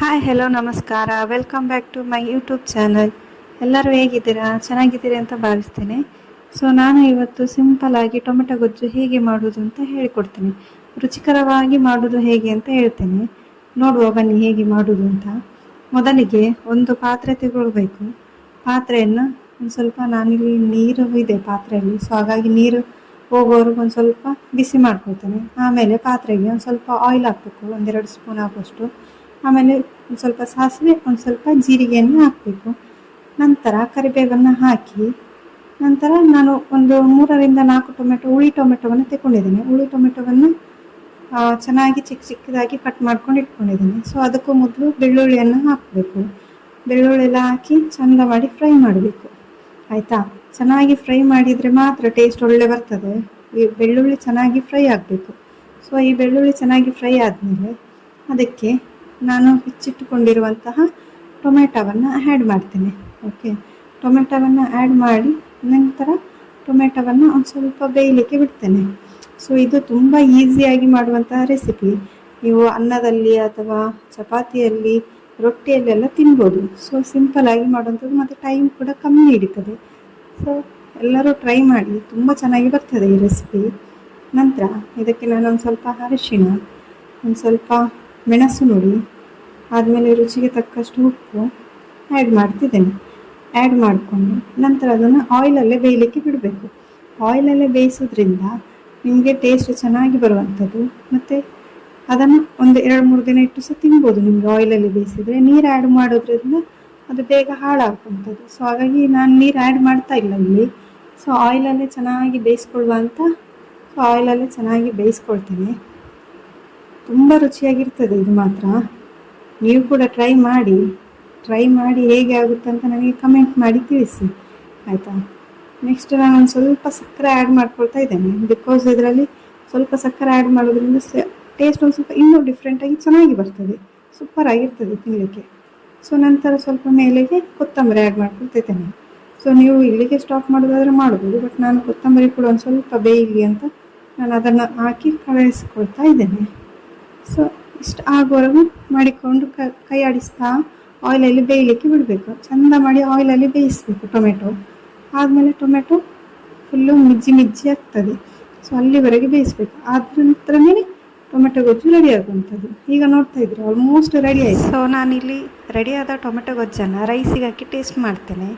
Hi hello ನಮಸ್ಕಾರ, welcome back to my YouTube channel. ಎಲ್ಲರೂ ಹೇಗಿದ್ದೀರಾ? ಚೆನ್ನಾಗಿದ್ದೀರಿ ಅಂತ ಭಾವಿಸ್ತೇನೆ. ಸೊ ನಾನು ಇವತ್ತು ಸಿಂಪಲ್ ಆಗಿ ಟೊಮೆಟೊ ಗೊಜ್ಜು ಹೇಗೆ ಮಾಡೋದು ಅಂತ ಹೇಳಿಕೊಡ್ತೀನಿ. ರುಚಿಕರವಾಗಿ ಮಾಡೋದು ಹೇಗೆ ಅಂತ ಹೇಳ್ತೇನೆ. ನೋಡುವ ಬನ್ನಿ ಹೇಗೆ ಮಾಡೋದು ಅಂತ. ಮೊದಲಿಗೆ ಒಂದು ಪಾತ್ರೆ ತಗೊಳ್ಬೇಕು. ಪಾತ್ರೆಯನ್ನು ಒಂದು ಸ್ವಲ್ಪ, ನಾನಿಲ್ಲಿ ನೀರು ಇದೆ ಪಾತ್ರೆಯಲ್ಲಿ, ಸೊ ಹಾಗಾಗಿ ನೀರು ಹೋಗೋವರೆಗೂ ಒಂದು ಸ್ವಲ್ಪ ಬಿಸಿ ಮಾಡ್ಕೊಳ್ತೇನೆ. ಆಮೇಲೆ ಪಾತ್ರೆಗೆ ಒಂದು ಸ್ವಲ್ಪ ಆಯಿಲ್ ಹಾಕಬೇಕು, 1-2 ಸ್ಪೂನ್ ಆಗುವಷ್ಟು. ಆಮೇಲೆ ಒಂದು ಸ್ವಲ್ಪ ಸಾಸಿವೆ, ಒಂದು ಸ್ವಲ್ಪ ಜೀರಿಗೆಯನ್ನು ಹಾಕಬೇಕು. ನಂತರ ಕರಿಬೇವನ್ನು ಹಾಕಿ, ನಂತರ ನಾನು ಒಂದು 3-4 ಹುಳಿ ಟೊಮೆಟೊವನ್ನು ತಗೊಂಡಿದ್ದೇನೆ. ಹುಳಿ ಟೊಮೆಟೊವನ್ನು ಚೆನ್ನಾಗಿ ಚಿಕ್ಕ ಚಿಕ್ಕದಾಗಿ ಕಟ್ ಮಾಡ್ಕೊಂಡು ಇಟ್ಕೊಂಡಿದ್ದೇನೆ. ಸೊ ಅದಕ್ಕೂ ಮೊದಲು ಬೆಳ್ಳುಳ್ಳಿಯನ್ನು ಹಾಕಬೇಕು. ಬೆಳ್ಳುಳ್ಳಿ ಎಲ್ಲ ಹಾಕಿ ಚೆಂದ ಮಾಡಿ ಫ್ರೈ ಮಾಡಬೇಕು, ಆಯಿತಾ? ಚೆನ್ನಾಗಿ ಫ್ರೈ ಮಾಡಿದರೆ ಮಾತ್ರ ಟೇಸ್ಟ್ ಒಳ್ಳೆ ಬರ್ತದೆ. ಈ ಬೆಳ್ಳುಳ್ಳಿ ಚೆನ್ನಾಗಿ ಫ್ರೈ ಆಗಬೇಕು. ಸೊ ಈ ಬೆಳ್ಳುಳ್ಳಿ ಚೆನ್ನಾಗಿ ಫ್ರೈ ಆದಮೇಲೆ ಅದಕ್ಕೆ ನಾನು ಹೆಚ್ಚಿಟ್ಟುಕೊಂಡಿರುವಂತಹ ಟೊಮೆಟೊವನ್ನು ಆ್ಯಡ್ ಮಾಡ್ತೇನೆ. ಓಕೆ, ಟೊಮೆಟೊವನ್ನು ಆ್ಯಡ್ ಮಾಡಿ ನಂತರ ಟೊಮೆಟೊವನ್ನು ಒಂದು ಸ್ವಲ್ಪ ಬೇಯಲಿಕ್ಕೆ ಬಿಡ್ತೇನೆ. ಸೊ ಇದು ತುಂಬ ಈಸಿಯಾಗಿ ಮಾಡುವಂತಹ ರೆಸಿಪಿ. ನೀವು ಅನ್ನದಲ್ಲಿ ಅಥವಾ ಚಪಾತಿಯಲ್ಲಿ, ರೊಟ್ಟಿಯಲ್ಲೆಲ್ಲ ತಿನ್ಬೋದು. ಸೊ ಸಿಂಪಲಾಗಿ ಮಾಡುವಂಥದ್ದು, ಮತ್ತು ಟೈಮ್ ಕೂಡ ಕಮ್ಮಿ ಹಿಡಿತದೆ. ಸೊ ಎಲ್ಲರೂ ಟ್ರೈ ಮಾಡಿ, ತುಂಬ ಚೆನ್ನಾಗಿ ಬರ್ತದೆ ಈ ರೆಸಿಪಿ. ನಂತರ ಇದಕ್ಕೆ ನಾನು ಒಂದು ಸ್ವಲ್ಪ ಅರಿಶಿಣ, ಒಂದು ಸ್ವಲ್ಪ ಮೆಣಸು ನುಡಿ, ಆದಮೇಲೆ ರುಚಿಗೆ ತಕ್ಕಷ್ಟು ಉಪ್ಪು ಆ್ಯಡ್ ಮಾಡ್ತಿದ್ದೇನೆ. ಆ್ಯಡ್ ಮಾಡಿಕೊಂಡು ನಂತರ ಅದನ್ನು ಆಯಿಲಲ್ಲೇ ಬೇಯಲಿಕ್ಕೆ ಬಿಡಬೇಕು. ಆಯಿಲಲ್ಲೇ ಬೇಯಿಸೋದ್ರಿಂದ ನಿಮಗೆ ಟೇಸ್ಟ್ ಚೆನ್ನಾಗಿ ಬರುವಂಥದ್ದು. ಮತ್ತು ಅದನ್ನು ಒಂದು 2-3 ದಿನ ಇಟ್ಟು ಸಹ ತಿನ್ಬೋದು ನಿಮಗೆ. ಆಯಿಲಲ್ಲಿ ಬೇಯಿಸಿದರೆ ನೀರು ಆ್ಯಡ್ ಮಾಡೋದ್ರಿಂದ ಅದು ಬೇಗ ಹಾಳಾಗುವಂಥದ್ದು. ಸೊ ಹಾಗಾಗಿ ನಾನು ನೀರು ಆ್ಯಡ್ ಮಾಡ್ತಾ ಇಲ್ಲ ಇಲ್ಲಿ. ಸೊ ಆಯಿಲಲ್ಲೇ ಚೆನ್ನಾಗಿ ಬೇಯಿಸ್ಕೊಳ್ಳುವ ಅಂತ, ಸೊ ಆಯಿಲಲ್ಲೇ ಚೆನ್ನಾಗಿ ಬೇಯಿಸ್ಕೊಳ್ತೇನೆ. ತುಂಬ ರುಚಿಯಾಗಿರ್ತದೆ ಇದು ಮಾತ್ರ. ನೀವು ಕೂಡ ಟ್ರೈ ಮಾಡಿ ಹೇಗೆ ಆಗುತ್ತೆ ಅಂತ ನನಗೆ ಕಮೆಂಟ್ ಮಾಡಿ ತಿಳಿಸಿ, ಆಯಿತಾ? ನೆಕ್ಸ್ಟ್ ನಾನು ಒಂದು ಸ್ವಲ್ಪ ಸಕ್ಕರೆ ಆ್ಯಡ್ ಮಾಡ್ಕೊಳ್ತಾ ಇದ್ದೇನೆ. ಬಿಕಾಸ್ ಇದರಲ್ಲಿ ಸ್ವಲ್ಪ ಸಕ್ಕರೆ ಆ್ಯಡ್ ಮಾಡೋದ್ರಿಂದ ಟೇಸ್ಟ್ ಒಂದು ಸ್ವಲ್ಪ ಇನ್ನೂ ಡಿಫ್ರೆಂಟಾಗಿ ಚೆನ್ನಾಗಿ ಬರ್ತದೆ, ಸೂಪರಾಗಿರ್ತದೆ ತಿನ್ನಲಿಕ್ಕೆ. ಸೊ ನಂತರ ಸ್ವಲ್ಪ ಮೇಲೆಗೆ ಕೊತ್ತಂಬರಿ ಆ್ಯಡ್ ಮಾಡ್ಕೊಳ್ತಾ ಇದ್ದೇನೆ. ಸೊ ನೀವು ಇಲ್ಲಿಗೆ ಸ್ಟಾಪ್ ಮಾಡೋದಾದರೆ ಮಾಡ್ಬೋದು, ಬಟ್ ನಾನು ಕೊತ್ತಂಬರಿ ಕೂಡ ಒಂದು ಸ್ವಲ್ಪ ಬೇಯಲಿ ಅಂತ ನಾನು ಅದನ್ನು ಹಾಕಿ ಕಳಿಸ್ಕೊಳ್ತಾ ಇದ್ದೇನೆ. ಸೊ ಇಷ್ಟು ಆಗುವವರೆಗೂ ಮಾಡಿಕೊಂಡು ಕೈ ಆಡಿಸ್ತಾ ಆಯಿಲಲ್ಲಿ ಬೇಯಲಿಕ್ಕೆ ಬಿಡಬೇಕು. ಚೆಂದ ಮಾಡಿ ಆಯಿಲಲ್ಲಿ ಬೇಯಿಸಬೇಕು ಟೊಮೆಟೊ. ಆದಮೇಲೆ ಟೊಮೆಟೊ ಫುಲ್ಲು ಮಿಜ್ಜಿ ಆಗ್ತದೆ. ಸೊ ಅಲ್ಲಿವರೆಗೆ ಬೇಯಿಸಬೇಕು. ಆದ ನಂತರನೇ ಟೊಮೆಟೊ ಗೊಜ್ಜು ರೆಡಿ ಆಗುವಂಥದ್ದು. ಈಗ ನೋಡ್ತಾ ಇದ್ರೆ ಆಲ್ಮೋಸ್ಟ್ ರೆಡಿ ಆಯಿತು. ಸೊ ನಾನಿಲ್ಲಿ ರೆಡಿಯಾದ ಟೊಮೆಟೊ ಗೊಜ್ಜನ್ನು ರೈಸಿಗೆ ಹಾಕಿ ಟೇಸ್ಟ್ ಮಾಡ್ತೇನೆ.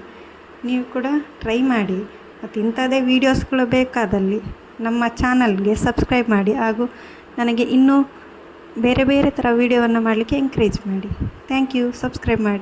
ನೀವು ಕೂಡ ಟ್ರೈ ಮಾಡಿ. ಮತ್ತು ಇಂಥದ್ದೇ ವೀಡಿಯೋಸ್ಗಳು ಬೇಕಾದಲ್ಲಿ ನಮ್ಮ ಚಾನಲ್ಗೆ ಸಬ್ಸ್ಕ್ರೈಬ್ ಮಾಡಿ, ಹಾಗೂ ನನಗೆ ಇನ್ನೂ ಬೇರೆ ಬೇರೆ ಥರ ವೀಡಿಯೋವನ್ನು ಮಾಡಲಿಕ್ಕೆ ಎಂಕರೇಜ್ ಮಾಡಿ. Thank you. ಸಬ್ಸ್ಕ್ರೈಬ್ ಮಾಡಿ.